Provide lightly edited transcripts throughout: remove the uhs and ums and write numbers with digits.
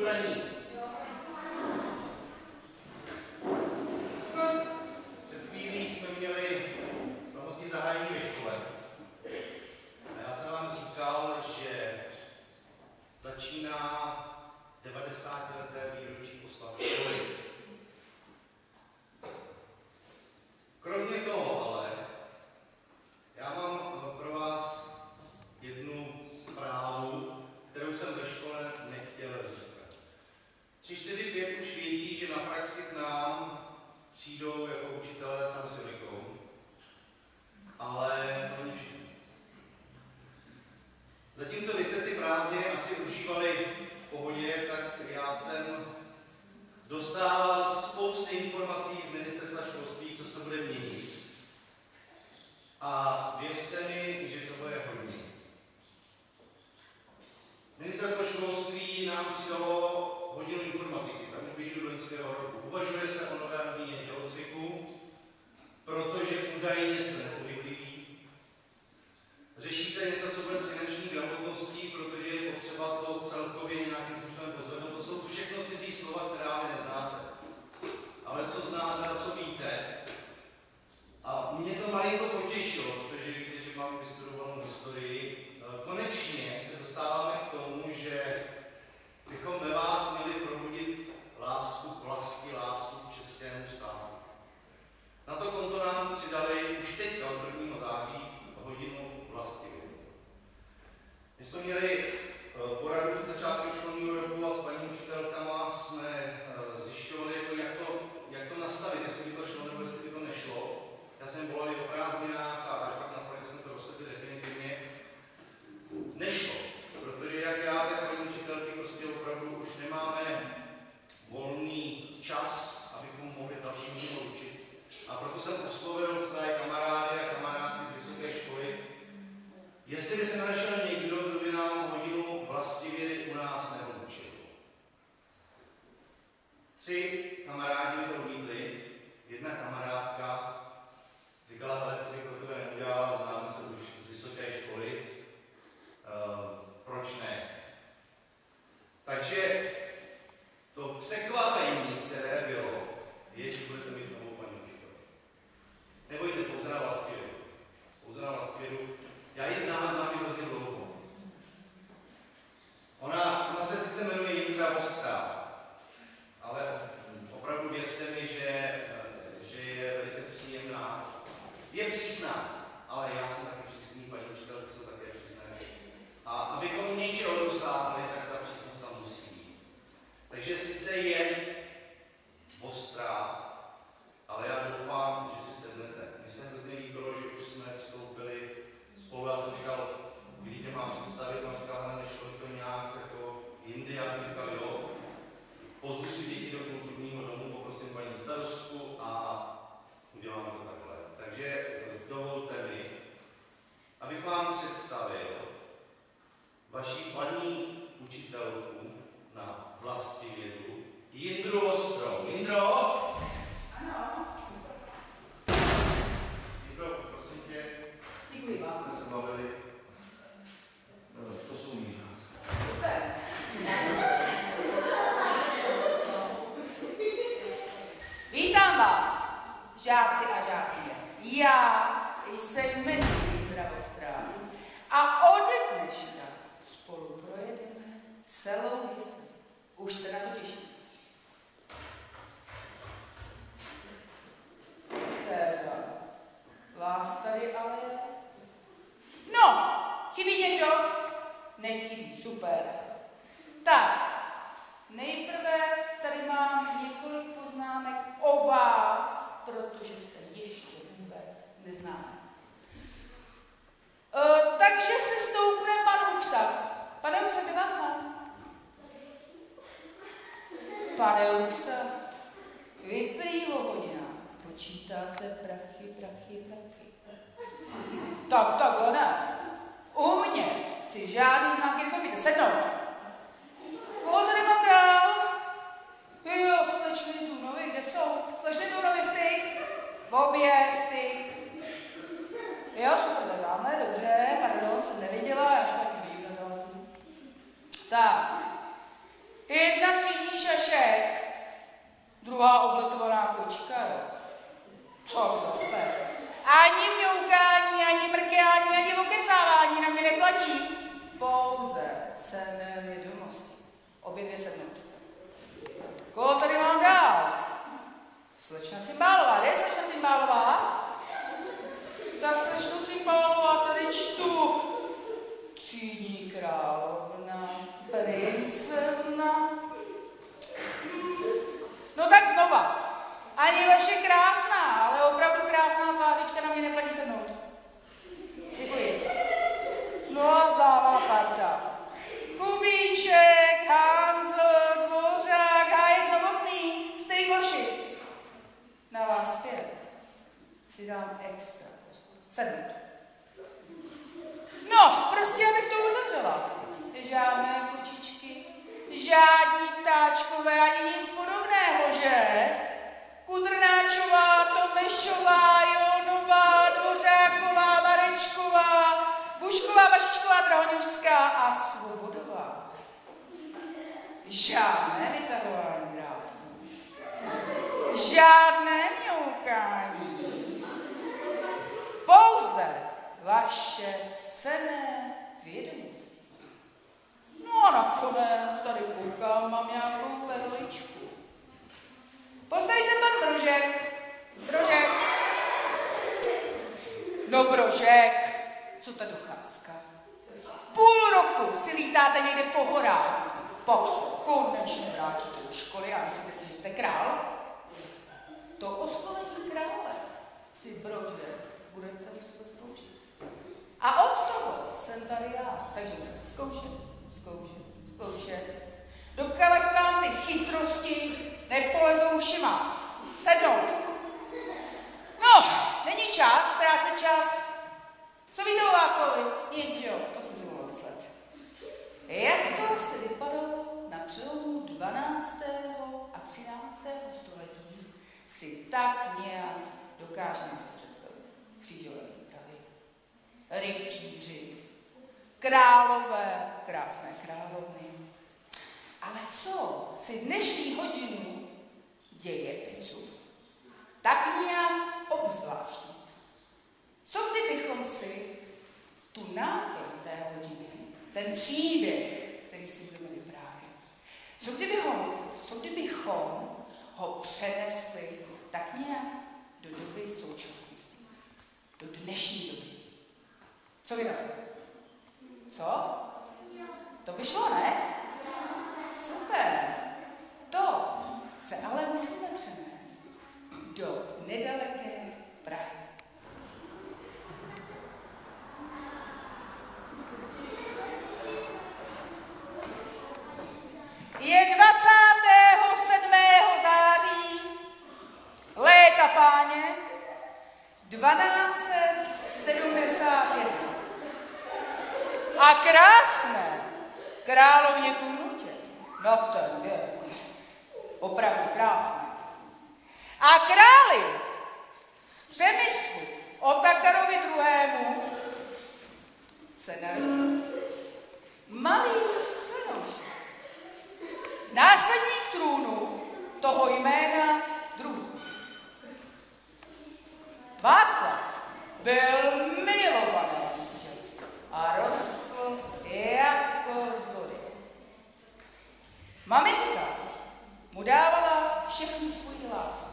Čuraní. Před chvílí jsme měli slavnostní zahájení ve škole. A já jsem vám říkal, že začíná 90leté výročí oslav školy. Kromě toho ale, já mám pro vás jednu zprávu, kterou jsem ve škole nechtěl říkat. 3, 4, 5 už vědí, že na praxi k nám přijdou jako učitelé s Silikou, ale to není všechno. Zatímco vy jste si prázdniny asi užívali v pohodě, tak já jsem dostával spousty informací z ministerstva školství, co se bude měnit. A věřte mi, že toho je hodně. Ministerstvo školství nám přidalo hodinu informatiky, tam už běží do loňského roku. Uvažuje se o nové hodině tělocviku, protože údajně jste nepohybliví. Řeší se něco, co bude s finanční gramotností, protože je potřeba to celkově nějakým způsobem pozvednout. To jsou všechno cizí slova, která vy neznáte. Ale co znáte a co víte. A mě to malinko potěšilo, protože víte, že mám vystudovanou historii. Konečně se dostáváme k tomu, že bychom ve vás měli probudit lásku k vlasti, lásku k českému státu. Na to konto nám přidali už teďka od 1. září hodinu vlastivědy. My jsme měli poradu před začátkem školního roku a s paní učitelkama jsme zjišťovali, jak to nastavit, jestli by to šlo nebo jestli by to nešlo. Já jsem volal o prázdninách a až pak nakonec jsme to rozsekli definitivně. Nešlo, protože jak já, tak paní učitelky prostě opravdu už nemáme volný čas, abychom mohli další hodinu učit. A proto jsem oslovil své kamarády a kamarádky z vysoké školy, jestli by se našel někdo, kdo by nám hodinu vlastivědy u nás neodučil. 3 kamarádi mi to odmítli, jedna kamarádka říkala, hele, co bych pro tebe neudělala, známe se už z vysoké školy, proč ne? Takže to překvapení, které bylo, je, že budete mít novou paní učitelku. Nebojte, pouze na vlastivědu. Pouze na vlastivědu. Já ji znám ji hrozně dlouho. Ona se sice jmenuje Jindra Vostrá, ale opravdu věřte mi, že je velice příjemná. Je přísná, ale já jsem taky přísný, paní učitelky jsou také přísné. A abychom něčeho dosáhli, tak ta přísnost tam musí být. Takže sice je ostrá, ale já doufám, že si sednete. Mně se hrozně líbilo, že už jsme vstoupili spolu, já jsem říkal, kdy tě mám představit, mám říkal, ale nešlo to nějak jako jindy, já jsem říkal, jo, pozvu si děti do kulturního domu, poprosím paní starostku a uděláme to takhle. Takže dovolte mi, abych vám představil vaši paní učitelku na vlastivědu, Jindru Vostrou. Jindro? Ano. Jindro, prosím tě. Děkuji vám. Jsme se bavili. To jsou mý. Super. Vítám vás, žáci a žákyně. Já se jmenuji Jindra Vostrá a ode dneška spolu projedeme celou historii. Už se na to těším. Teda, vás tady ale je. No, chybí někdo? Nechybí, super. Tak, nejprve tady mám několik poznámek o vás, protože se ještě vůbec neznáme. Takže se stoupne pan Uksa. Pane Uksa, kde vás znám? Pane Uksa, vy prý o hodinách počítáte prachy. Tak takhle ne. U mě si žádný známky nekoupíte. Sednout. Koho tady mám dál? Jo, slečny Zunovi, kde jsou? Slečny Zunovi, styk. Obě, styk. Jo, super, tamhle, dobře, pardon, jsem neviděla, já špatně vidím na dálku. Tak. Jedna třídní šašek, druhá obletovaná kočka, jo. Tak zase. Ani mňoukání, ani mrkání, ani okecávání na mě neplatí. Pouze cenné vědomosti. Obě dvě sednout. Koho tady mám dál? Slečna Cimbálová. Kde je slečna Cimbálová? Tak slečnu Cimbálová tady čtu. Třídní královna, princezna. No tak znova. Ani vaše krásná, ale opravdu krásná tvářička na mě neplatí sednout. Děkuji. No a zdává parta. Kubíček, Hanzel, Dvořák, Hájek, Novotný, Stejkoši. Na vás 5 si dám extra pozor. Sednout. No, prostě abych to uzavřela. Žádné kočičky, žádní ptáčkové, ani nic podobného, že? Kudrnáčová, Tomešová, Jonová, Dvořáková, Varečková, Bušková, Vašičková, Drahoňovská a Svobodová. Žádné vytahování drátů. Žádné mňoukání. Pouze vaše cenné vědomosti. No a nakonec tady koukám, mám nějakou perličku. Postaví se pan Brožek. Brožek. No Brožek, co ta docházka? Půl roku si lítáte někde po horách. Pak se konečně vrátíte do školy a myslíte si, že jste král? To oslovení krále si Brožek budete muset sloužit. A od toho jsem tady já. Takže budeme zkoušet. Dokávat vám ty chytrosti nepolezou ušima. Sednout. No, není čas, ztrácet čas. Co víte o Václovi? Nic, jo, to jsem si mohla myslet. Jak to se vypadalo na přelomu 12. a 13. století, si tak nějak dokážeme si představit. Křížové výpravy, rytíři, králové, krásné královny. Ale co si dnešní hodinu dějepisu tak nějak obzvláštnit? Co kdybychom si tu náplň té hodiny, ten příběh, který si budeme vyprávět, co kdybychom ho přenesli tak nějak do doby současnosti, do dnešní doby? Co vy na to? Co? To by šlo, ne? Super. To se ale musíme přenést do nedaleké Prahy. Je 27. září, léta páně, 1271. A krásné královně Kunutě, no ten věk, opravdu krásné. A králi Přemyslu Otakarovi II. se narodil malý Lenoušek, následník trůnu toho jména druhý. Václav byl milované dítě a rostl jako z vody. Maminka mu dávala všechnu svoji lásku.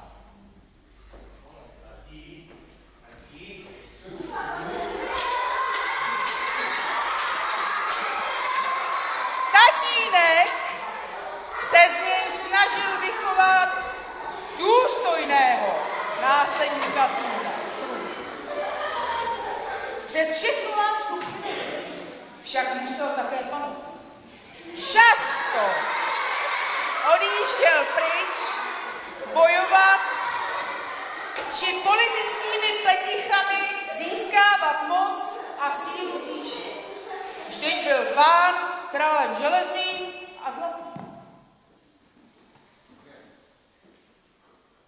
Tatínek se z něj snažil vychovat důstojného následníka trůnu. Přes všechnu lásku k synovi však musel také panovat. Často odjížděl pryč, bojovat, či politickými pletichami získávat moc a sílu říši. Vždyť byl zván králem železným a zlatým.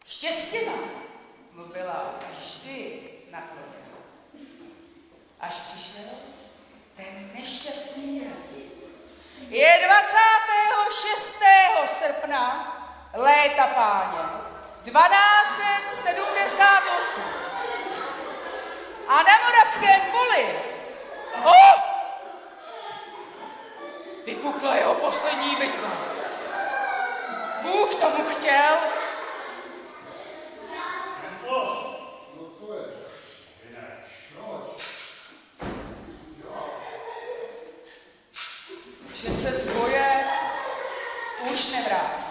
Štěstina mu byla vždy nakloněna. Až přišel ten nešťastný den. Je 26. srpna, léta páně, 1278. A na Moravském poli vypukla jeho poslední bitva. Bůh tomu chtěl. No co je? Že se z boje už nevrátí.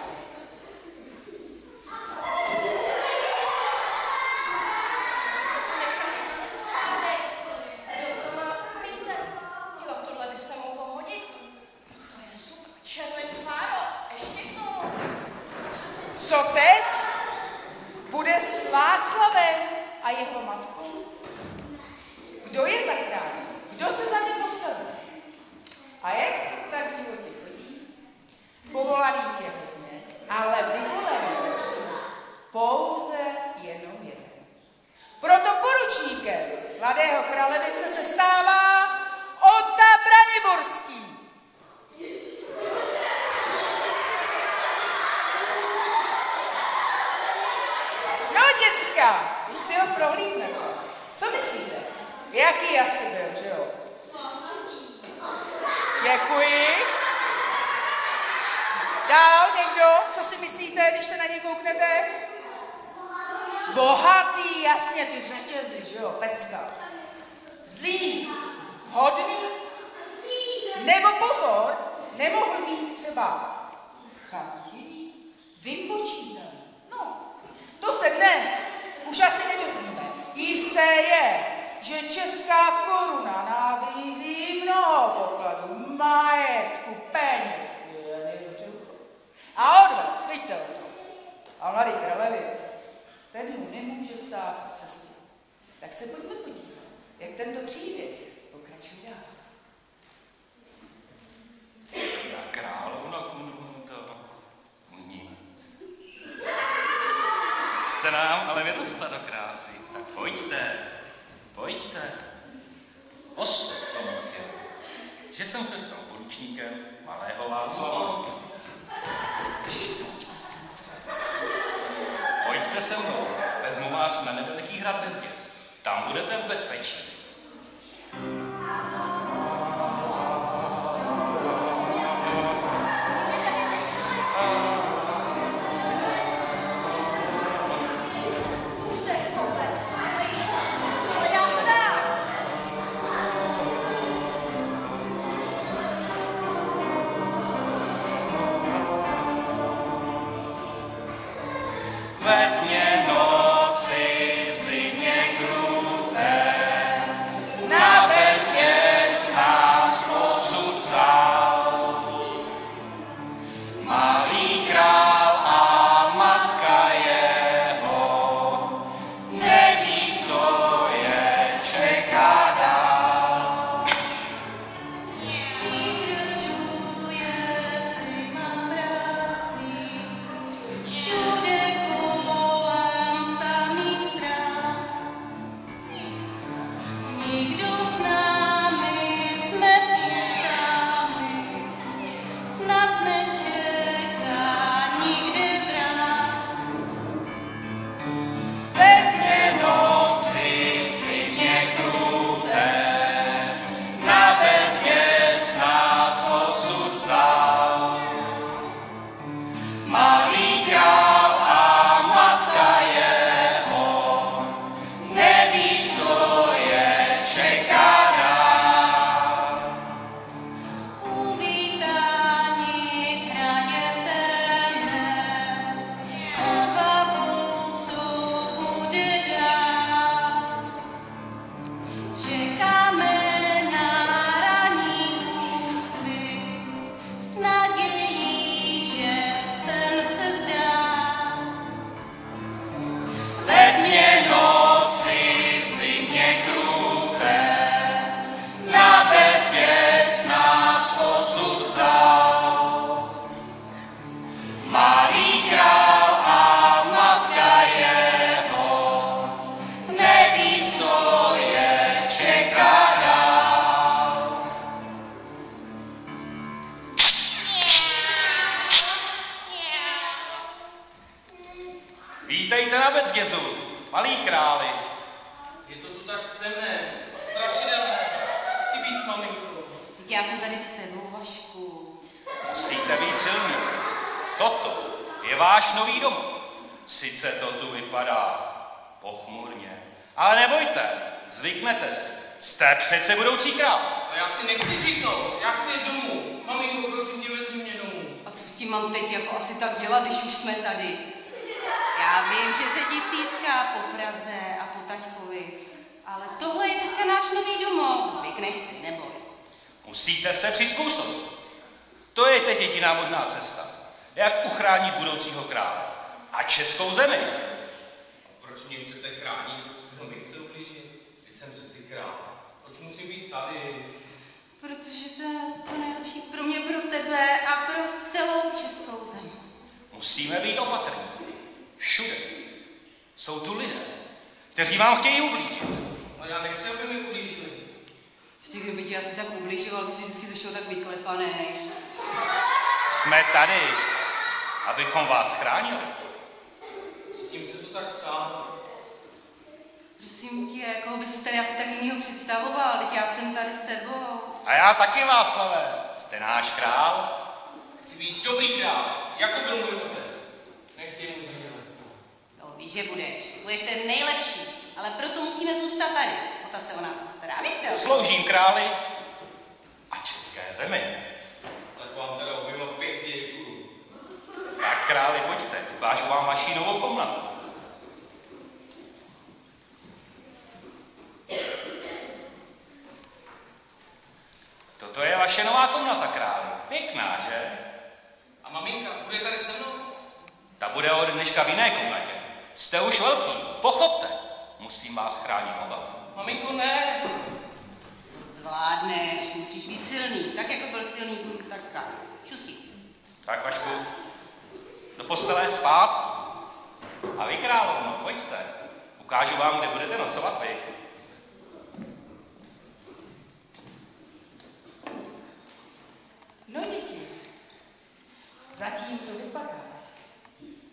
Co teď bude s Václavem a jeho matkou? Kdo je za krále? Kdo se za ně postaví? A jak to tak v životě chodí? Povolaných je hodně, ale vyvolený pouze jenom jeden. Proto poručníkem mladého Kralevice se stává Ota Braniborský. No, děcka, když si ho prohlídnete, co myslíte? Jaký asi byl, že jo? Děkuji. Dál někdo? Co si myslíte, když se na ně kouknete? Bohatý, jasně, ty řetězy, že jo, pecka. Zlý, hodný, nebo pozor, nemohl být třeba chamtivý, vypočítavý. No, to se dnes už asi nedozvíme. Jisté je, že česká koruna nabízí mnoho pokladů, majetku, peněz. A odvez, vidíte to. A mladý Kralevic, ten mu nemůže stát v cestě. Tak se pojďme podívat, jak tento příběh pokračuje dál. Královna Kunhuta, mní. Jste nám ale vyrostla do krásy, tak pojďte, pojďte. Osud tomu chtěl, že jsem se stal poručníkem malého Václava. Pojďte se mnou, vezmu vás na nedaleký hrad Bezděz. Tam budete v bezpečí. Ve tmě noci, zimě kruté, Vítejte na Becdězu, malí králi. Je to tu tak temné a strašidelné. Chci být s maminkou. Teď já jsem tady s tebou, Vašku. Musíte být silný. Toto je váš nový domov. Sice to tu vypadá pochmurně, ale nebojte, zvyknete si. Jste přece budoucí král. A já si nechci zvyknout. Já chci jít domů. Maminko, prosím tě, vezmi mě domů. A co s tím mám teď jako asi tak dělat, když už jsme tady? Já vím, že se ti stýská po Praze a po taťkovi, ale tohle je teďka náš nový domov. Zvykneš si, neboj. Musíte se přizpůsobit. To je teď jediná možná cesta, jak uchránit budoucího krále a českou zemi. Proč mě chcete chránit? Kdo mi chce ublížit? Teď jsem přeci král. Proč musím být tady? Protože to je to nejlepší pro mě, pro tebe a pro celou českou zemi. Musíme být opatrní. Všude jsou tu lidé, kteří vám chtějí ublížit. Ale já nechci, aby mi ublížili. Ještě kdyby ti asi tak ubližoval, ty jsi vždycky zašel tak vyklepaný. Jsme tady, abychom vás chránili. Cítím se tu tak sám. Prosím tě, koho bys si tady asi tak jinýho představoval, teď já jsem tady s tebou. A já taky, Václave. Jste náš král. Chci být dobrý král, jako byl můj otec. Nechtěj mu zemřít. To víš, že budeš. Budeš ten nejlepší, ale proto musíme zůstat tady. Ota se o nás postará, víte? Sloužím králi a české zemi. Tak vám teda oběma pěkně děkuju. Tak králi, pojďte, ukážu vám vaši novou komnatu. Toto je vaše nová komnata, králi. Pěkná, že? A maminka, bude tady se mnou? Ta bude od dneška v jiné komnatě. Jste už velký, pochopte. Musím vás chránit oba. Maminko, ne! Zvládneš, musíš být silný, tak jako byl silný tvůj taťka. Šustí. Tak, Vašku, do postele spát. A vy, královno, pojďte. Ukážu vám, kde budete nocovat vy. No děti, zatím to vypadá,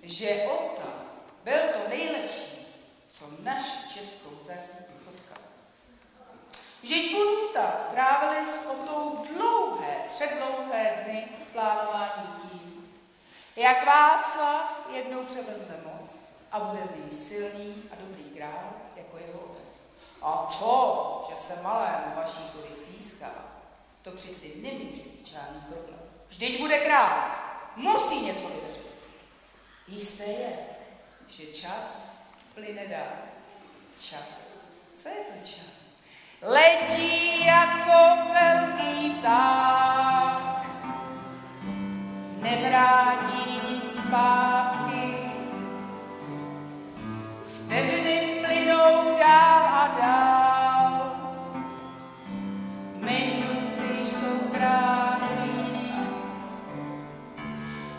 že Ota byl to nejlepší, co naši českou zemi potkal. Vždyť Unuta trávili s Otou předlouhé dny plánování tím, jak Václav jednou převezme moc a bude z něj silný a dobrý král jako jeho otec. A to, že se malému Vašíkovi stýská, to přeci nemůže být žádný problém. Vždyť bude král, musí něco vydržet. Jisté je, že čas plyne dál. Čas. Co je to čas? Letí jako velký pták, nevrátí nic zpátky. Vteřiny plynou dál a dál, minuty jsou krátké.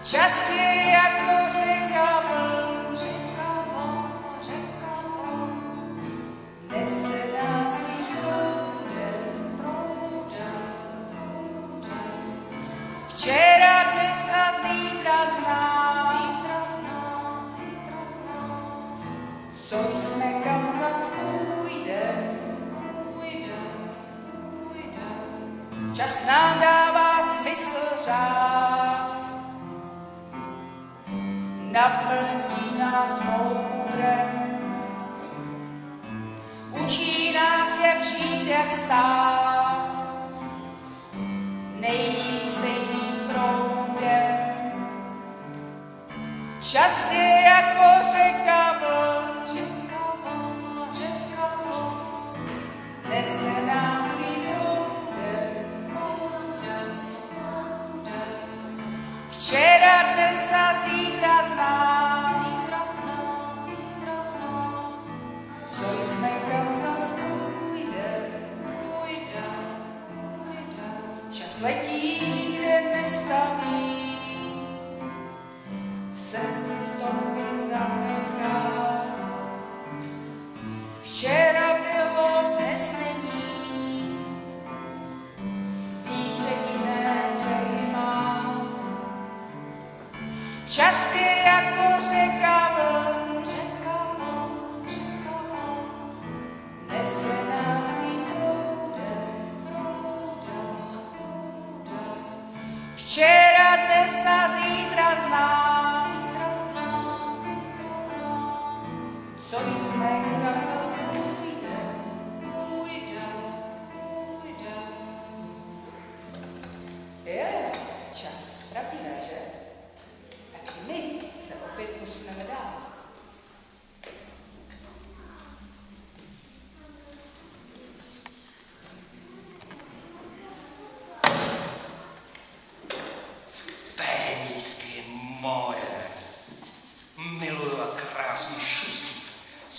Čas je jako řeka vln, nese nás svým proudem. Včera, dnes a zítra zná, co jsme kam zas půjdem. Čas nám dává smysl řád, naplní nás moudrem, učí nás, jak žít, jak stát, nejít stejným proudem. Čas je jako řeka vln, nese nás svým proudem. Včera, dnes a zítra zná, co jsme kam zas půjdem. Čas letí, nikde nestaví, v srdci stopy zanechá. Včera bylo, dnes není, zítřek jiné břehy má. Čas je jako řeka vln,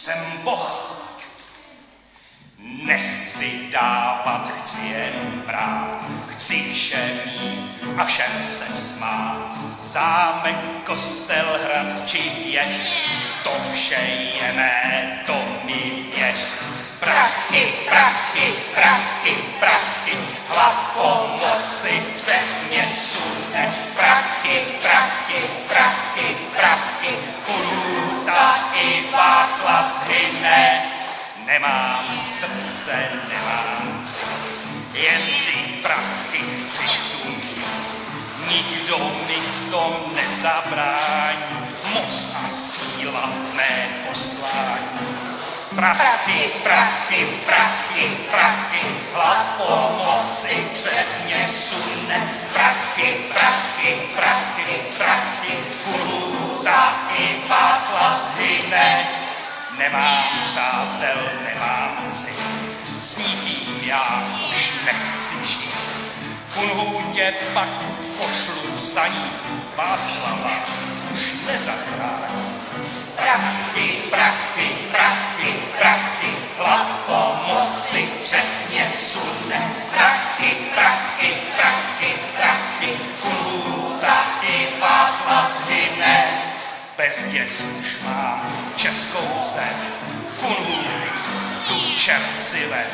jsem boháč. Nechci dávat, chci jen brát, chci vše mít a všem se smát. Zámek, kostel, hrad či věž, to vše je mé, to mi věř. Prachy, prachy, prachy, prachy, hlad pomoci před mě sune. Prachy, prachy, prachy, prachy, Kuruta i Václav zhyne. Nemám srdce, nemám cit, jen ty prachy chci tu mít. Nikdo mi v tom nezabrání, moc a síla mé poslání. Prachy, prachy, prachy, prachy, hlad pomoci před mě sune. Prachy, prachy, prachy, prachy, Kuruta i Václav zhyne. Nemám přátel, nemám cit, s nikým já už nechci žít. Kunhůtě pak pošlu za ní, Václava už nezachrání. Prachy, prachy, prachy, prachy, hlad pomoci před mě sune. Prachy, prachy, prachy, prachy, Kunhůta i Václav zhyne. Bezděs už mám českou zem, Kunhůty tu čercive,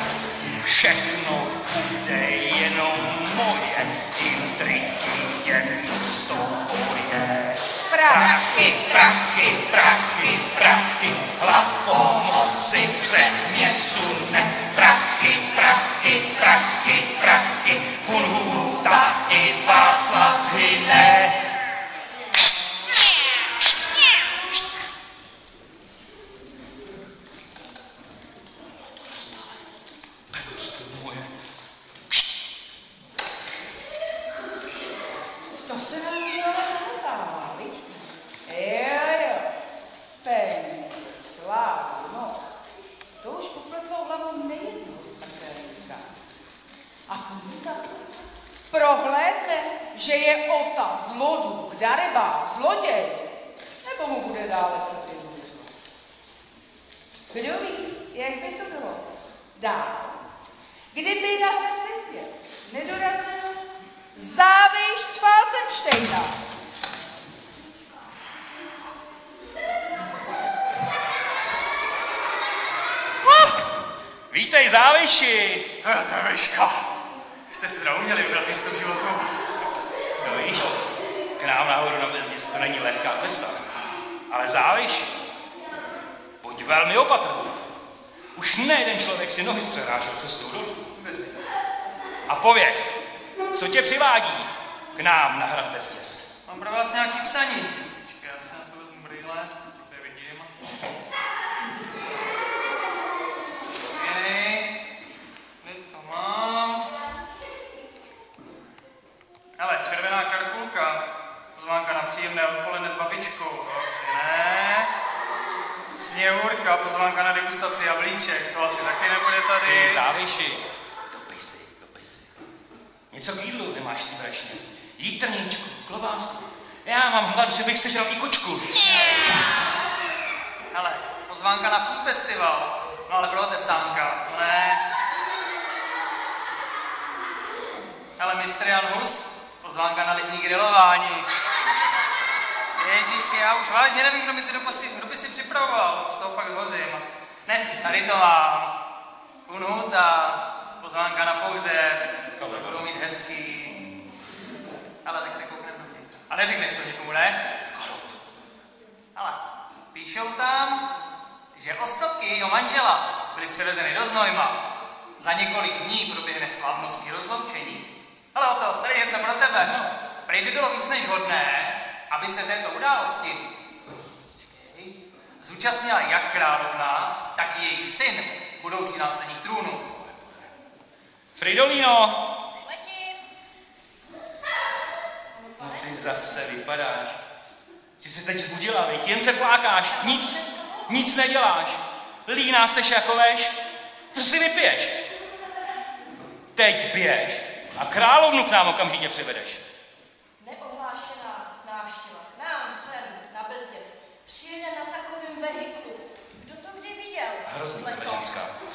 všechno bude jenom moje, intriky jen z toho je. Prachy, prachy, prachy, prachy, hlad pomoci před mě sune. Prachy, prachy, prachy, prachy, Kunhůta i Václav zhyne. To se nám udělala zamotává, vidíte? Jo, peníze, slávu, moc. To už popletlo hlavou nejednou smrtelníka. A Kunhuta prohlédne, že je ota zlodůk, darebák, zloděj, nebo mu bude dále slepě důvěřovat. Kdo ví, jak by to bylo dál, kdyby na hrad Bezděs nedorazil Záviš z Falkensteina. Vítej, Záviši! Záviška, jste si teda uměli vybrat místo v životu. No víš, k nám nahoru na Bezděs to není lehká cesta. Ale Záviši, buď velmi opatrný. Už nejeden člověk si nohy zpřerážel cestou dolů. A pověz, co tě přivádí k nám na hrad Bezděs? Mám pro vás nějaký psaní. Počkej, já se na to vezmu brýle, kde vidím. Kde to mám? Hele, červená karkulka, pozvánka na příjemné odpoledne s babičkou, to asi ne. Sněhurka, pozvánka na degustaci jablíček, to asi taky nebude tady. Ty, Záviši, dopisy. Něco k jídlu nemáš ty brašně. Jítrníčku, klobásku. Já mám hlad, že bych sežral i kočku. Hele, pozvánka na food festival. No ale pro tesánka, to ne. Hele, mistr Jan Hus, pozvánka na letní grilování. Ježiši, já už vážně nevím, kdo mi ty dopisy připravoval, z toho fakt hořím. Ne, tady to mám. Kunhuta, pozvánka na pohřeb, budou mít hezký. Ale tak se koukneme dovnitř. A neřekneš to někomu, ne? Ale píšou tam, že ostatky jejího manžela byly převezeny do Znojma. Za několik dní proběhne slavnostní rozloučení. Ale Oto, tady něco pro tebe. Prej by bylo víc než hodné, aby se této události zúčastnila jak královna, tak i její syn, budoucí následník trůnu. Fridolino! Už letím. No ty zase vypadáš. Ty se teď zbudila, viď? Jen se flákáš, nic neděláš. Líná seš jako veš, to si vypiješ. Teď běž a královnu k nám okamžitě přivedeš. Neohlášená návštěva k nám sem na Bezděs přijede na takovém vehiklu. Kdo to kdy viděl?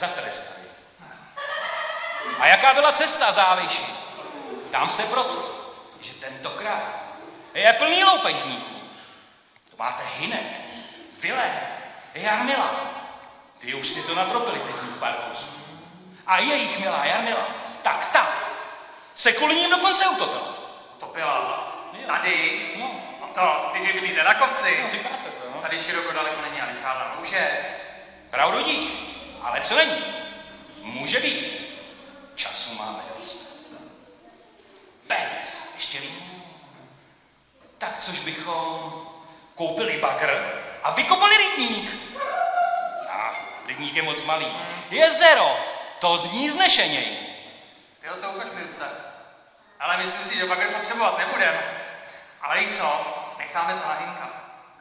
zatreskali. A jaká byla cesta, závěši? Tam se proto, že tento kraj je plný loupežníků. To máte Hynek, Vilém, Jarmila. Ty už si to natropili těch pár kousů. A jejich milá Jarmila, tak ta se kvůli ním dokonce utopila. Utopila? Jo. Tady? No. A to, když vy bydlíte na kopci. No, říká se to, no. Tady široko daleko není ani žádná muže. Pravdu díš, ale co není? Může být. Času máme dost. Peněz ještě víc. Tak což bychom koupili bagr a vykopali rybník. A rybník je moc malý. Jezero, to zní znešeněji. Jo, to ukaž mi ruce. Ale myslím si, že bagr potřebovat nebudem. Ale víš co, necháme to na Hynka.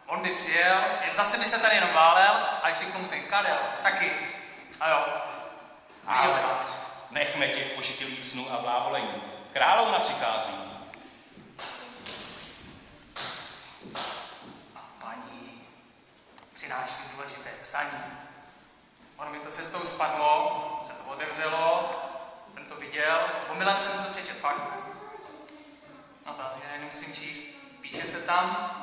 On by přijel, jen zase by se tady jenom válel a ještě k tomu ten Karel taky. A jo. Ale nechme těch pošetilých snů a blávolení. Královna přichází. A paní přináší důležité psaní. Ono mi to cestou spadlo, se to otevřelo, jsem to viděl, omylem jsem se to přečet fakt. No to asi nemusím číst. Píše se tam,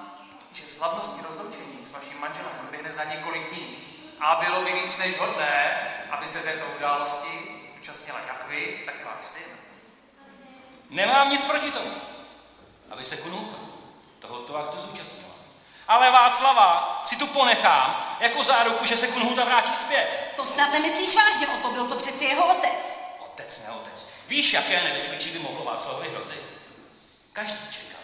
že slavnostní rozloučení s vaším manželem proběhne za několik dní. A bylo by víc než hodné, aby se této události účastnila jak vy, tak i váš syn. Nemám nic proti tomu, aby se Kunulka tohoto aktu zúčastnila. Ale Václava si tu ponechám jako záruku, že se Kunhuta vrátí zpět. To snad nemyslíš vážně o to, byl to přeci jeho otec. Otec, ne otec. Víš, jaké nebezpečí by mohlo Václavovi hrozit? Každý čekal,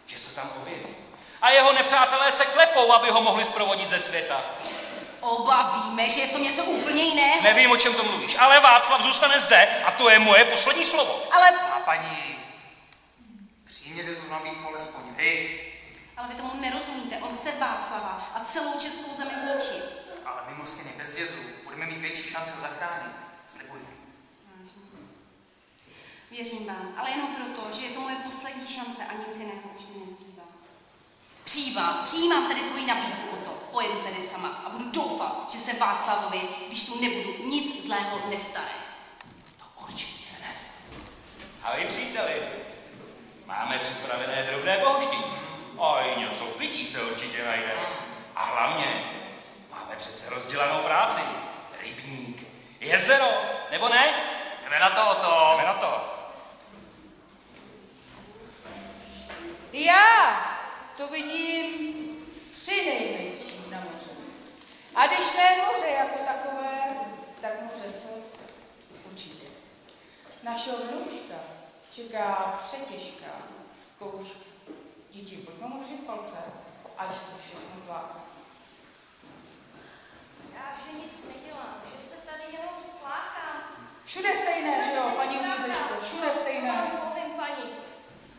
že se tam objeví. A jeho nepřátelé se klepou, aby ho mohli zprovodit ze světa. Oba víme, že je v tom něco úplně jiného. Nevím, o čem to mluvíš, ale Václav zůstane zde a to je moje poslední slovo. Ale... A paní, přijměte tu nabídku alespoň vy. Ale vy tomu nerozumíte, on chce Václava a celou českou zemi zničit. Ale my Moskviny bez dězu budeme mít větší šanci ho zachránit. Slibuji. Věřím vám, ale jenom proto, že je to moje poslední šance a nic jiného už mi nezbývá. Přijímám tedy tvoji nabídku o to. Pojedu tedy sama a budu doufat, že se Václavovi, když tu nebudu, nic zlého nestane. To určitě ne. A vy, příteli, máme připravené drobné pouštění. A i něco pití se určitě najde. A hlavně máme přece rozdělanou práci. Rybník, jezero, nebo ne? Jdeme na to o to. Jdeme na to. Já to vidím přinejmenším na moře. A když ne moře jako takové, tak moře slz. Určitě. Našeho vnoučka čeká přetěžká zkouška. Děti, pojďme mu držet palce, ať to všechno zvládne. Já že nic nedělám, že se tady jenom flákám. Všude stejné, že jo, paní Umízečko, všude stejné. Povím paní,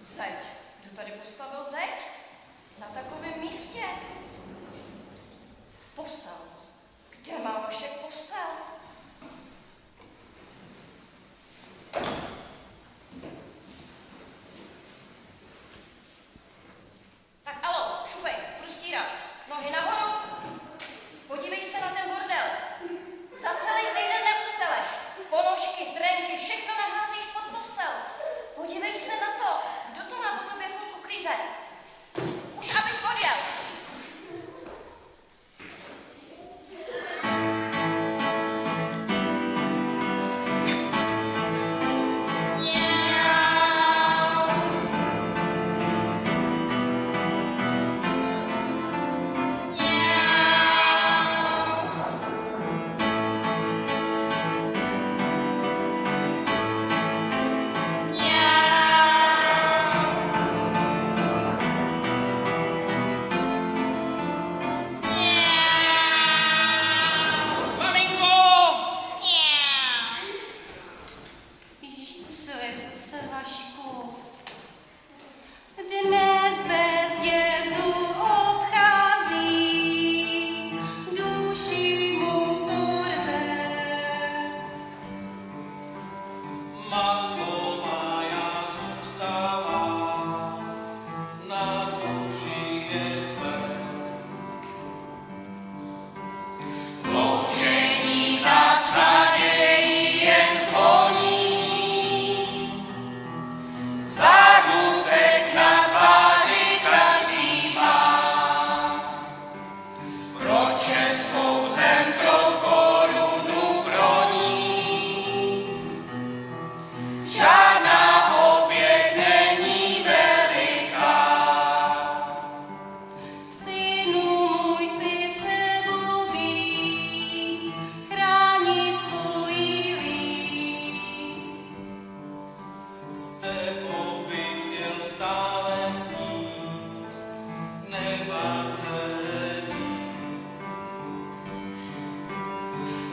zeď. Kdo tady postavil zeď? Na takovém místě. Postel. Kde má Vašek postel? Tak alo, šupej, budu stírat. Nohy nahoru. Podívej se na ten bordel. Za celý týden neusteleš. Ponožky, trenky, všechno naházíš pod postel. Podívej se na to. Kdo to má po tobě furt uklízet? Už abys odjel.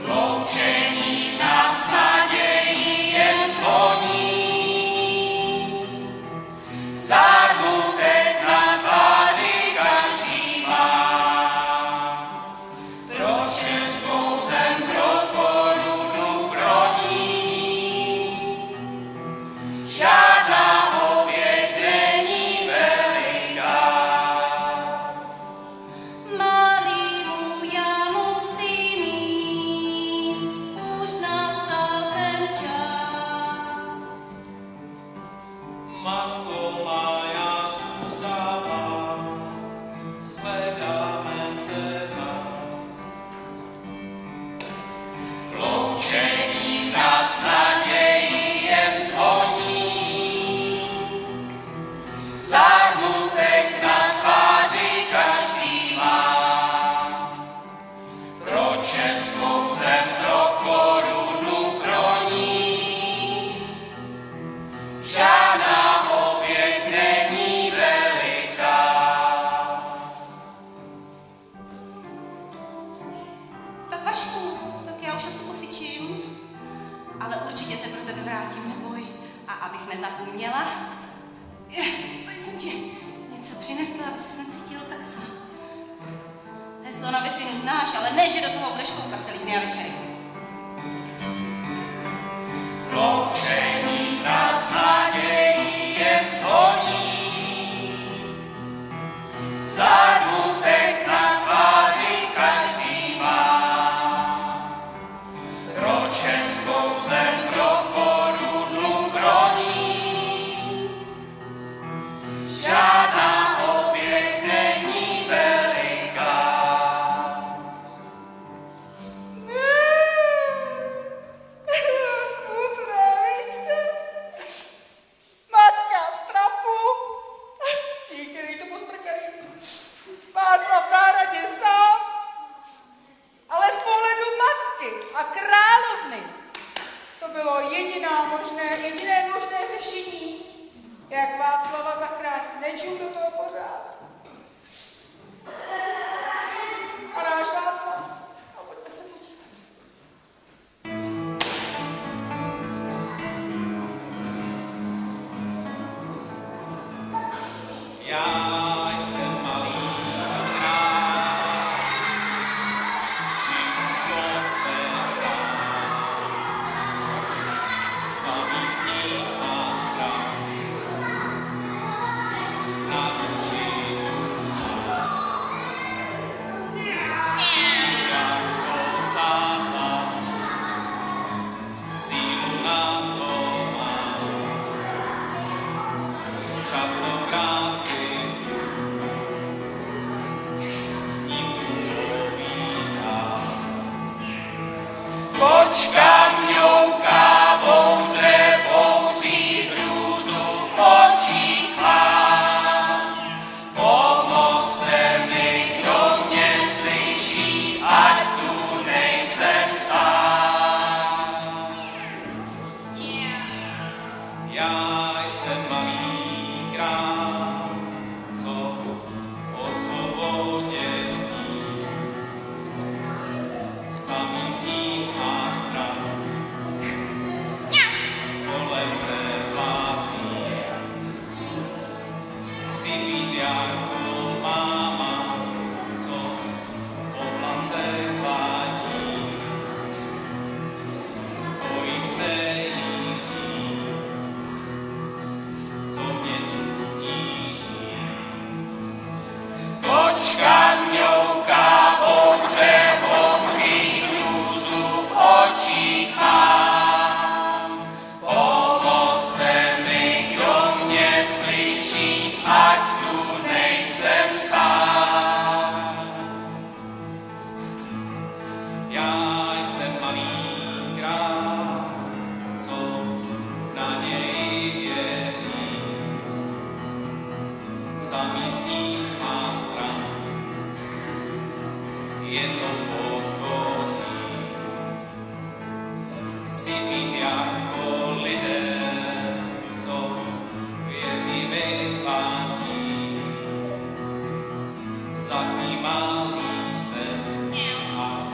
Loučení nás nadějí jen zvoní, zármutek na tváři každý má. Pro českou zem, pro korunu, pro ní, žádná oběť není veliká. Malýmu já musím jít, už nastal ten čas. Matko má, já zůstávám, shledáme se zas. Loučení nás nadějí jen zvoní, zármutek na tváři každý má. Pro českou zem, pro korunu, pro ní, žádná oběť není veliká. Tak Vašku, tak já už asi pofičím, ale určitě se pro tebe vrátím, neboj. A abych nezapomněla, tady jsem ti něco přinesla, aby ses necítil tak sám. Heslo na Wi-Fi znáš, ale ne, že do toho budeš koukat celý dny a večery. Loučení nás nadějí jen zvoní, zármutek na tváři každý má. Pro českou zem, pro korunu, pro ní, žádná oběť není veliká. Smutné, víčte? Matka v trapu. Díky, to pozbrkaný. Václav v náhradě sám. Ale z pohledu matky a královny to bylo jediné možné řešení, jak Václava zachránit. Nečum do toho pořád. A náš Václav. A pojďme se podívat. Já jsem malý král, žiju v konce sám, samý stín a strach na duši mám. Cítím jako táta, sílu na to mám, častokrát si s ním povídám. Počka mňouká, bouře bouří, hrůzu v očích mám. Pomozte mi, kdo mě slyší, ať tu nejsem sám. Já jsem malý král, co o svobodě sní. Samý stín a strach kolem se plácí. Chci být jako máma, co po place hladí. Bojím se jí říct, co mě tu tíží. Kočka mňouká, bouře bouří, hrůzu v očích mám. Pomozte mi, kdo mě slyší, ať tu nejsem sám. Já jsem malý král, co na něj věří. Samý stín a strach jednou podpoří. Chci být jako lidé, co věří mi fandí. zatím málý sen a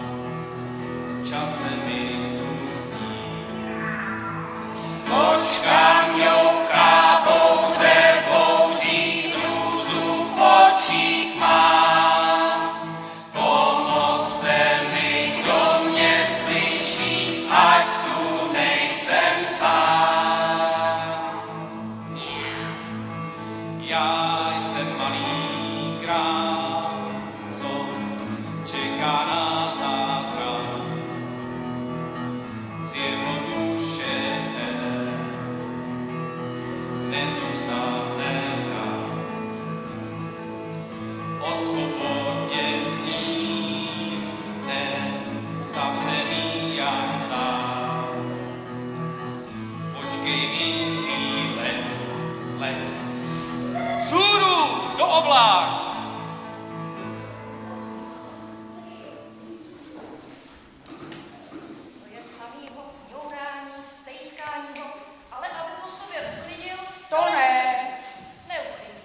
časem mi pustí. Kočka mňouká, bouře bouří, hrůzu v očích mám. Pomozte mi, kdo mě slyší, ať tu nejsem sám. Já jsem malý král, co čeká na zázrak. Z jeho duše nezůstane mrak. O svobodě s ním nezavřený jak dál. Počkej mi, let, vzhůru do oblák. To je samýho ňourání, stejskáního, ale aby po sobě uklidil, To ne. neuklidí.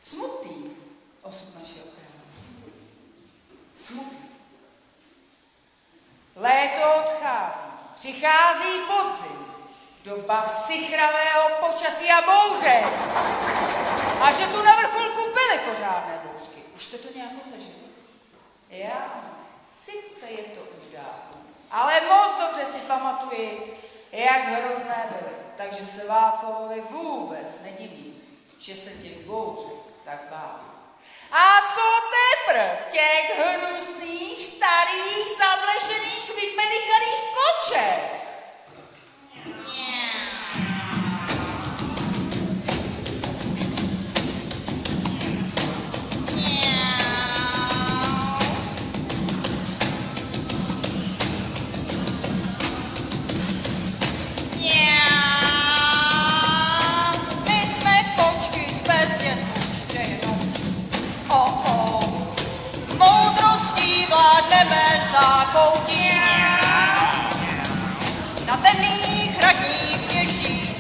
Smutný osud našeho krále. Smutný. Léto odchází, přichází podzim, doba sichravého počasí a bouře. A že tu na vrcholku byly pořádné bouřky. Už jste to nějakou zažili? Já, sice je to už dávno, ale moc dobře si pamatuji, jak hrozné byly. Takže se Václavovi vůbec nedivím, že se těch bouřek tak bál. A co teprv těch hnusných, starých, zablešených, vypelichaných koček? My jsme kočky z bezdětství moudrostí vládneme zákoutí. Na temných hradních věžích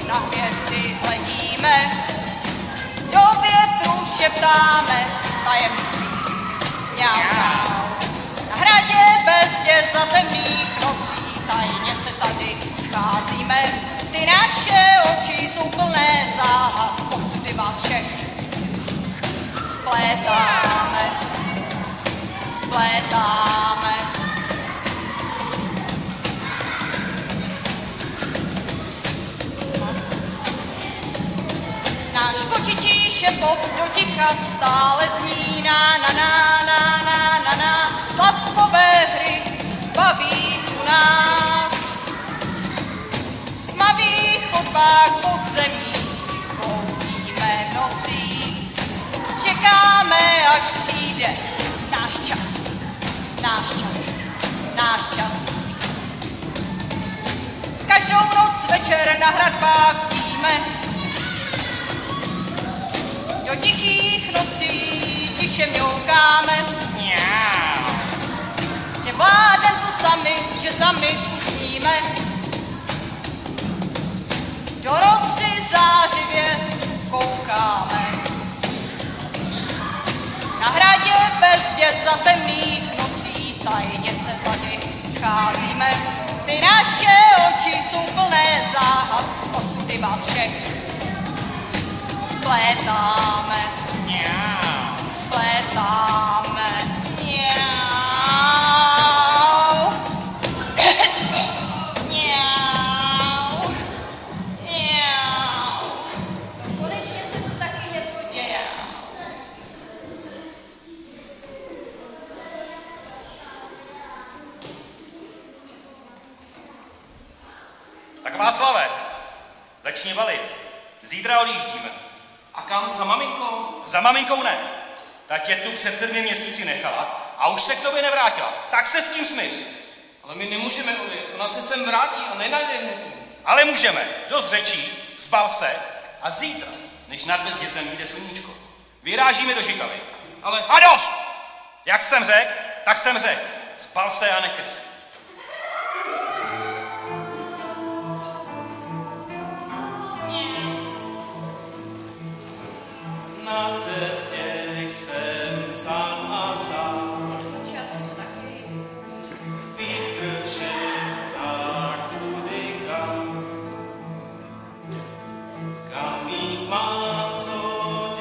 na hvězdy hledíme, do větru šeptáme tajemství. Mňau, mňau. Na hradě bezdě za temných nocí tajně se tady scházíme. Ty naše oči jsou plné záhad, osudy vás všech splétáme, splétáme. Náš kočičí šepot do ticha stále zní na na na na na na na. Tlapkové hry baví tu nás. V tmavých chodbách podzemí bloudíme v nocích. Čekáme, až přijde náš čas, náš čas, náš čas. Každou noc večer na hradbách víme, do tichých nocí tiše mňoukáme. Že vládem tu sami, že sami tu sníme. Do noci zářivě koukáme. Na hradě bezdě za temných nocí tajně se tady scházíme. Ty naše oči jsou plné záhad, osudy vás všech splétáme, splétáme, mňau, mňau, mňau. Konečně se tu taky něco děje. Tak Václave, začni valit. Zítra odjíždíme. A kam? Za maminkou? Za maminkou ne. Ta tě tu před 7 měsíci nechala a už se k tobě nevrátila. Tak se s tím smíř. Ale my nemůžeme odjet. Ona se sem vrátí a nenajde mě tu. Ale můžeme. Dost řečí, zbal se a zítra, než nad bezdězem jde sluníčko, vyrážíme do Žitavy. Ale... A dost! Jak jsem řekl, tak jsem řekl. Zbal se a nekecej. Yeah. Na cestě jsem sám a sám. Já jsem to taky. Vítr šeptá kudy kam. Kam jít mám, co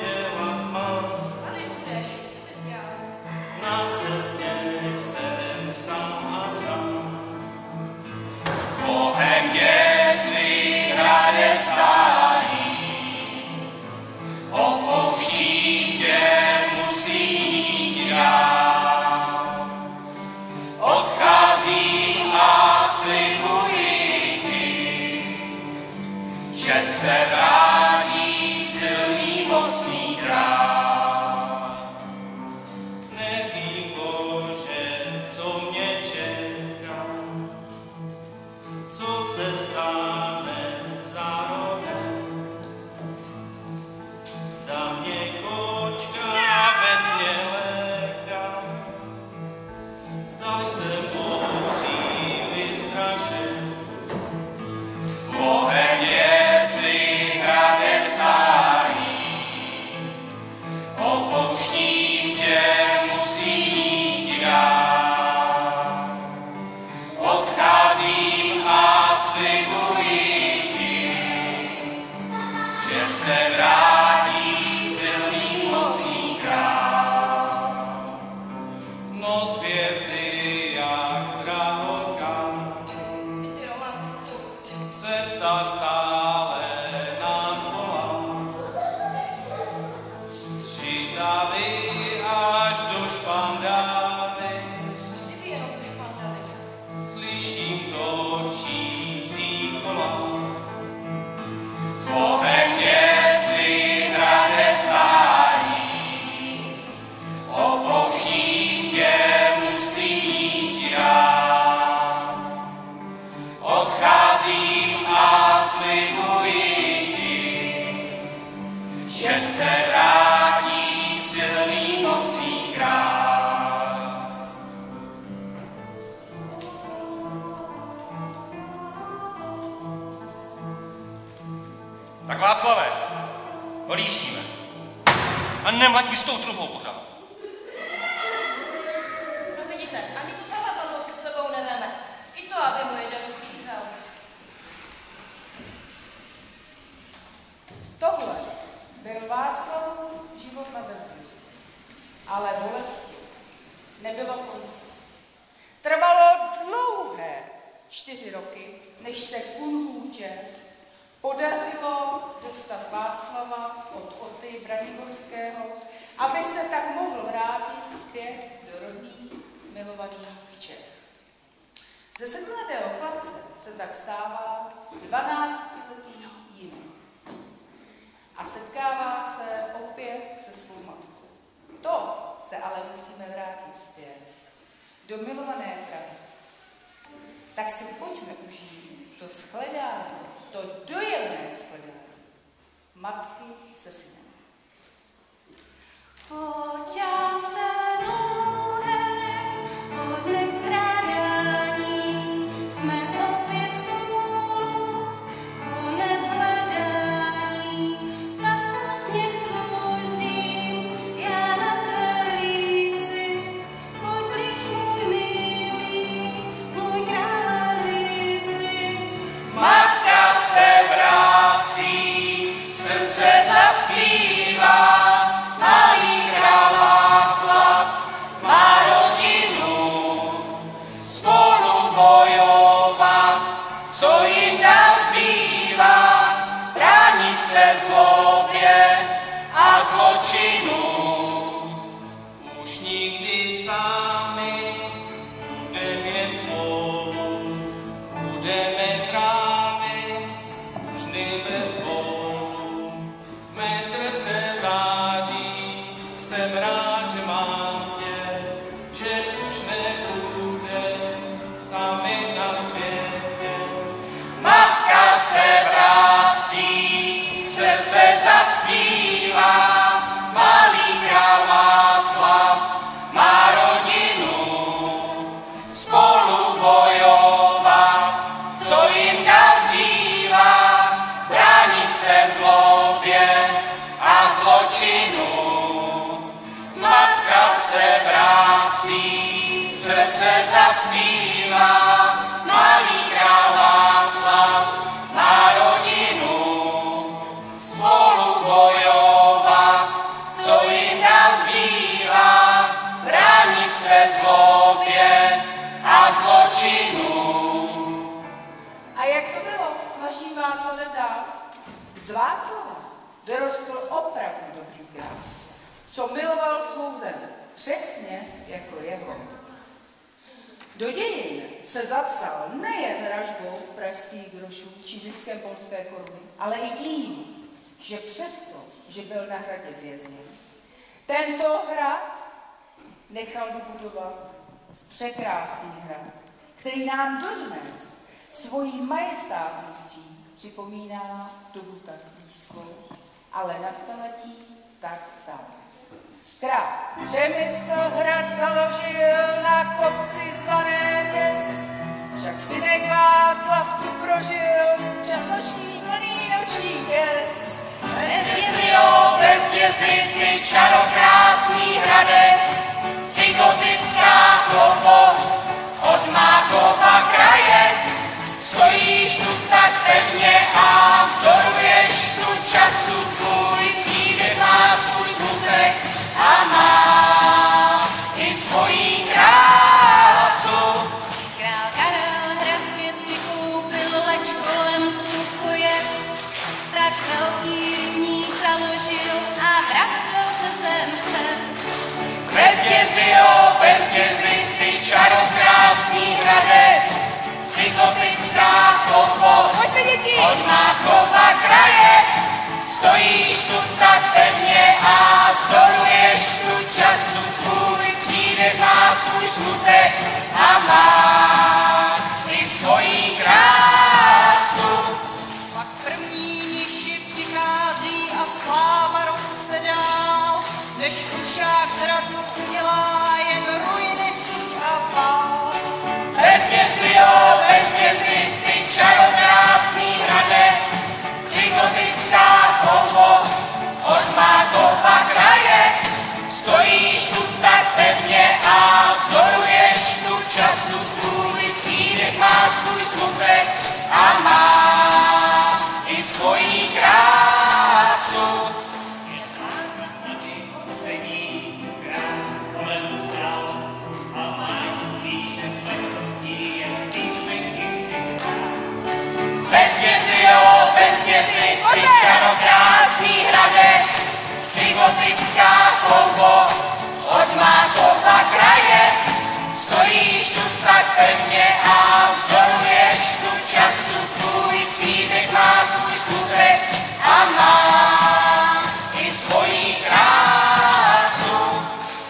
dělat mám. Tady budeš, co bys dělal? Na cestě jsem sám a sám. S Bohem děsi hrade stání, opouští tě musí jít já. Odcházím a slibuji ti, že se vrátí silný mocný král. Nevím, Bože, co mě čeká, co se stane za rohem. Zda mě kočka ve mně léká, zda jsem bouří vystrašen. Bohem děsi hrade stání, opouštím tě musí jít já. Odcházím a slibuji ti, že se vrátí silný mocný král. Noc hvězdy jak drahokam, Ty romantiku. cesta stále nás volá. Přitaví až do Špandávy, Kdyby jenom už pandali. slyším točící kola. S Bohem děsi hrade stání, opouštím tě musí jít já. Odcházím a slibuji ti, že se vrátí silný mocný král. Tak Václave, odjíždíme. A nemlaďte s tou trubou pořád. No vidíte, ani to zavazadlo si s sebou neveme. I to, aby mu jeden uklízel. Tohle byl Václavův život na Bezděži. Ale bolesti nebylo konce. Trvalo dlouhé 4 roky, než se Kunhůtě podařilo dostat Václava od Oty Braniborského, aby se tak mohl vrátit zpět do rodných milovaných Čech. Ze 7letého chlapce se tak stává 12letý jiný. A setkává se opět se svou matkou. To se ale musíme vrátit zpět do milované Prahy. Tak si pojďme užít to shledání, to dojemné shledání matky se synem. Po čase dlouhém, po dnech strádání, jsme opět spolu, konec hledání. Zas úsměv tvůj zřím, já na té líci, pojď blíž můj milý, můj králici. Matka se vrací, srdce zaspívá, malý král Václav má rodinu. Spolu bojovat, co jim dál zbývá, bránit se zlobě a zločinu. Už nikdy sami budeme jet spolu, budeme trávit už dny bez bolu. Mé srdce září, jsem rád, že mám tě, že už nebude sami na světě. Matka se vrací, srdce zaspívá, malý král Václav má rodinu. Spolu bojovat, co jim dál zbývá, bránit se zlobě a zločinu. svý srdce zaspívá, malý král Václav má rodinu, spolu bojovat, co jim dál zbývá, bránit se zlobě a zločinů. A jak to bylo s vaším Václavem dál? Z Václava vyrostl opravdu dobrý král, co miloval svou zem, přesně jako jeho otec. Do dějin se zapsal nejen vražbou pražských grošů či ziskem polské koruny, ale i tím, že přesto, že byl na hradě vězněn, tento hrad nechal vybudovat překrásný hrad, který nám dodnes svojí majestátností připomíná dobu tak blízkou, ale na staletí tak stále. Král Přemysl hrad založil na kopci zvaném Měst, však synek Václav tu prožil čas noční plný noční děs. Bez dězy, ty čarokrásný hrade, ty gotická klopo od Mákova kraje, stojíš tu tak pevně a vzdoruješ tu času, tvůj příběh má svůj smutek a má i svojí krásu. Král Karel hrad zpět vykoupil, leč kolem sucho jest, tak velký rybník založil a vracel se sem cest. Bez dězy, ty čarokrásný hrade, ty gotická klopo od Mákova kraje, stojíš tu tak pevně a vzdoruješ tu času, tvůj příběh má svůj smutek a má i svojí krásu. Pak první niši přichází a sláva roste dál, než prušák z hradu udělá jen ruiny, suť a pál. Bez dězy, ty čarokrásný hrade, ty gotická klopo od Mákova kraje, stojíš tu tak pevně a vzdoruješ tu času, tvůj příběh má svůj smutek a má i svojí krásu. Bez dězy, ty čarokrásný hrade, ty gotická klopo od Mákova kraje, stojíš tu tak pevně a vzdoruješ tu času, tvůj příběh má svůj smutek a má i svojí krásu.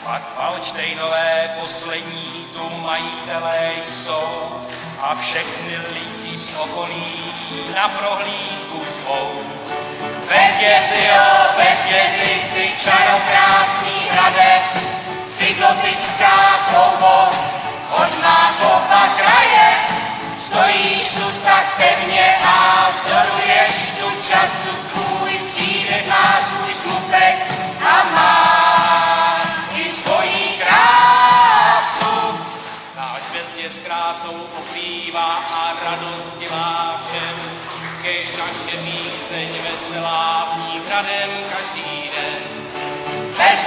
Pak Valdštejnové poslední tu majitelé jsou a všechny lidi z okolí na prohlídku zvou. Bez dězy, ty čarokrásný hrade, ty gotická klopo od Mákova kraje, stojíš tu tak pevně a vzdoruješ tu času, tvůj příběh má svůj smutek a má i svojí krásu. Náš vesně s krásou oplývá a radost dělá všem, kéž naše píseň veselá zní hradem každý den. Bez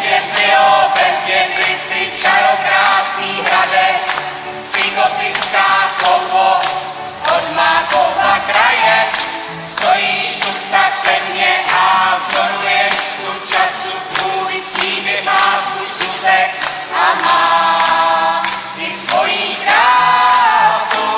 dězy, ty čarokrásný hrade, ty gotická klopo od Mákova kraje, stojíš tu tak pevně a vzoruješ tu času, tvůj příběh má svůj smutek a má i svojí krásu.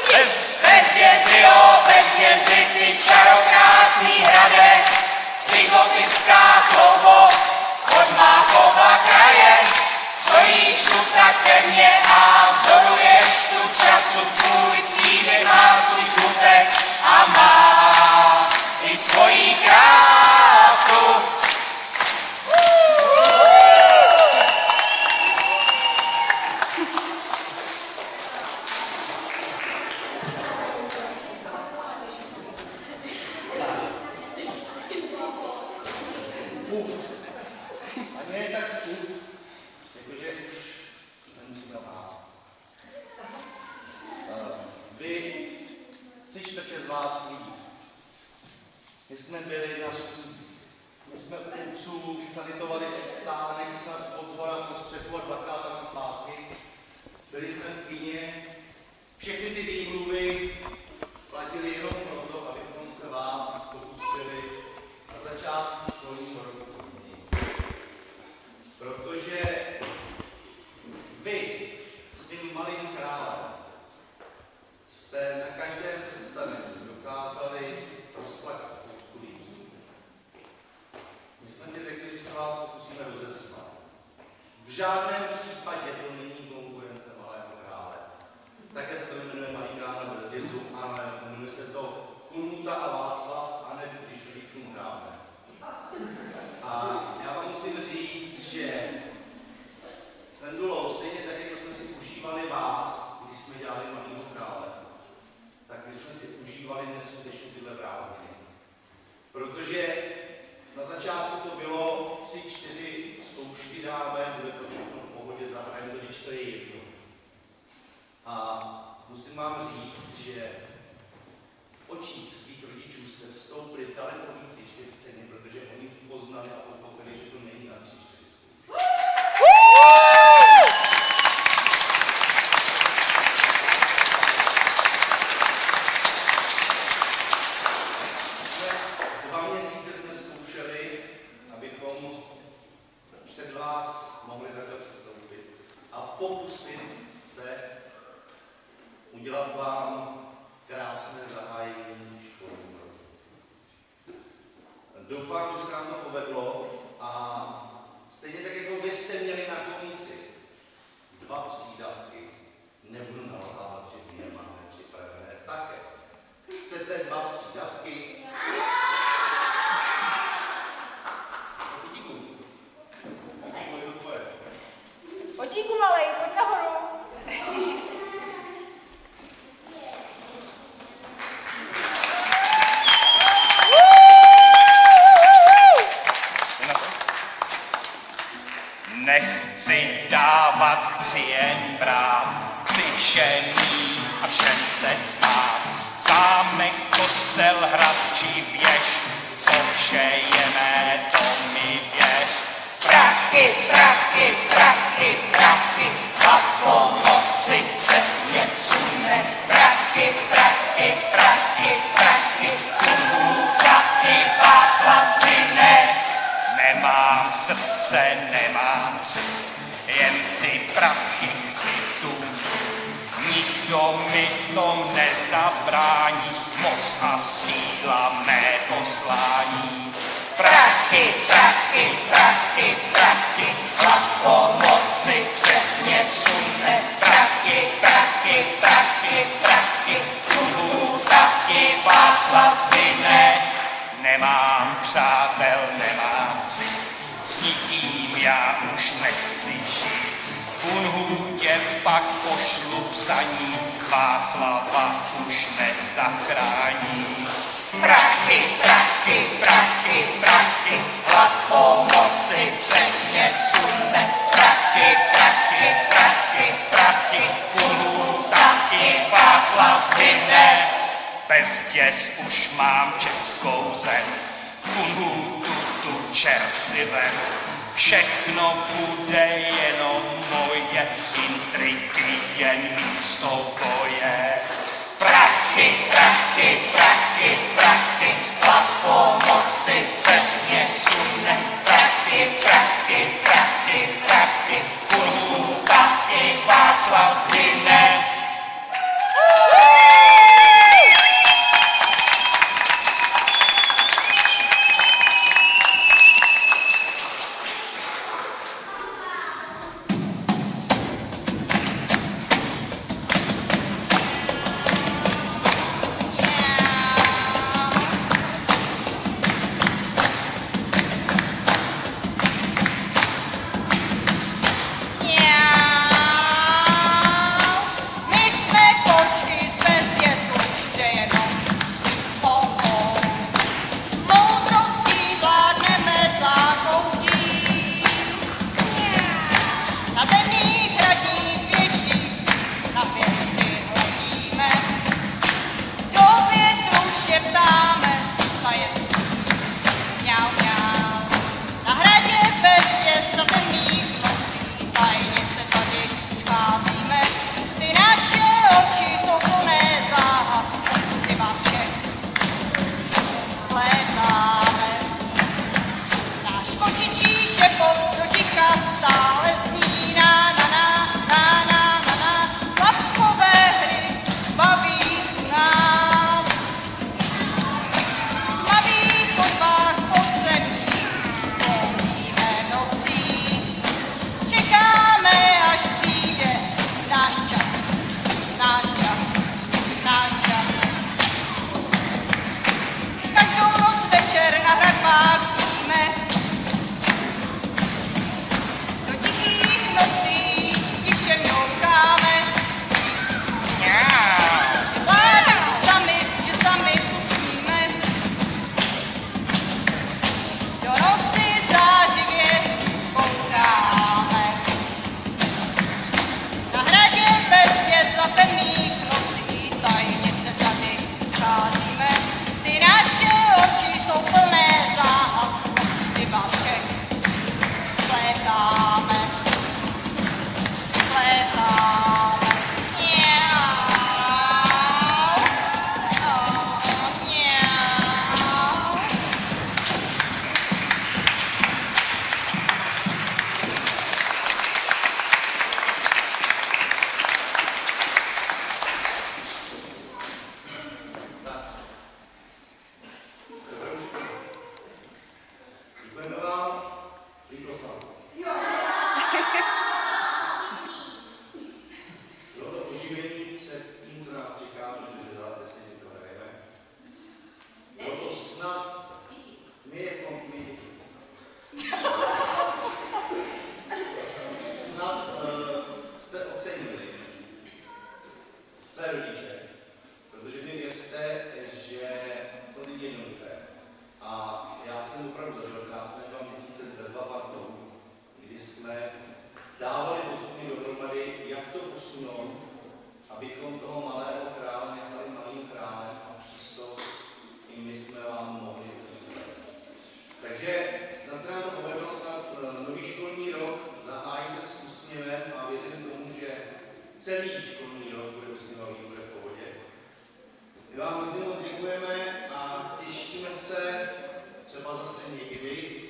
všichni. Bezdězi, jo, bezdězi, ty čarokrásný hrade, ty gotická kloubo, od Máchova kraje, stojíš tu tak temně a vzoruješ tu času, tvůj příběh má svůj smutek a má i svoji krásu. My jsme byli na schůzí. My jsme u Kuců vysanitovali stánek snad od zhora po střechu a dvakrát tam zpátky. Byli jsme v kyně. Všechny ty výmluvy platily jenom proto, abychom se vás pokusili na začátku školního roku podmínit. Protože vy svým malým králem jste na každém představení dokázali rozplakat spoustu lidí. My jsme si řekli, že se vás pokusíme rozesmát. V žádném případě to není konkurence Malého krále. Také se to jmenuje Malý král na Bezdězu, ale jmenuje se to Kunhuta a Václav, anebo když rodičům hráme. A já vám musím říct, že s Vendulou, stejně tak, jako jsme si užívali vás, když jsme dělali Malého krále, tak my jsme si užívali neskutečně tyhle prázdniny. Protože na začátku to bylo 3-4 zkoušky dáme, bude to všechno v pohodě, zahrajeme to, když to je jedno. A musím vám říct, že v očích svých rodičů jste vstoupili daleko víc ještě v ceně, protože oni poznali a pochopili, že to není na 3-4 zkoušky. Pokusit se udělat vám krásné zahájení školního roku. Doufám, že se nám to povedlo a stejně tak, jako vy jste měli na konci 2 přídavky, nebudu nalhávat, že my je máme připravené také. Chcete 2 přídavky? Otíku malej, pojď nahoru. Nechci dávat, chci jen brát, chci vše mít a všem se smát. Zámek, kostel, hrad či věž, to vše je mé, to mi věř. Prachy, prachy, prachy, prachy, a pomoci před mě sune. Prachy, prachy, prachy, prachy, Kunhuta i Václav zbyne. Nemám srdce, nemám cit, jen ty prachy chci tu. Nikdo mi v tom nezabrání, moc a síla mé poslání. Prachy, prachy, prachy, prachy, a pomoci před mě sune. Prachy, prachy, prachy, prachy, Kunhuta i Václav zbyne. Nemám přátel, nemám cit, s nikým já už nechci žít. Kunhutě pak pošlu psaní, Václava už nezachrání. Prachy, prachy, prachy, prachy, a pomoci před mě sune. Prachy, prachy, prachy, prachy, Kunhuta i Václav zbyne. Bezděz už mám českou zem, Kunhutu tu čerci vem. Všechno bude jenom moje, intriky jen místo boje. Prachy, prachy, prachy, prachy, a pomoci před mě sune. Prachy, prachy, prachy, prachy, Kunhuta i Václav zbyne. celý školní rok bude usměvavý, bude v pohodě. My vám moc děkujeme a těšíme se třeba zase někdy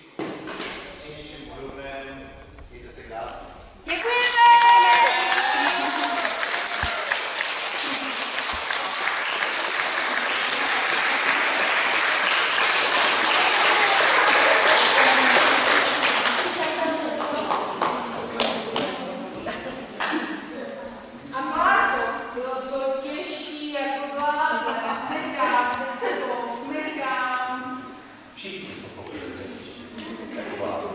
při něčem podobném. Mějte se krásně. Děkujeme! A Marko, bylo to těžký jako blázen, smrkám. Všichni pochopili, jako vládu.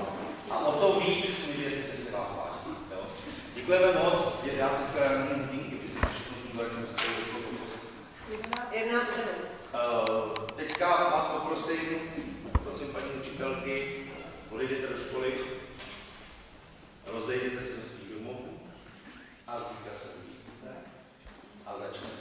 A o to víc mi věřte, že se vás váží. Děkujeme moc. Já teďka nemůžu hodinky, protože jsem všechno zůzal, jsem se toho došlo poprosit. 11:07. Teďka vás prosím paní učitelky, odejděte do školy, rozejděte se do svých domovů a zítra se uvidíte. A začnete.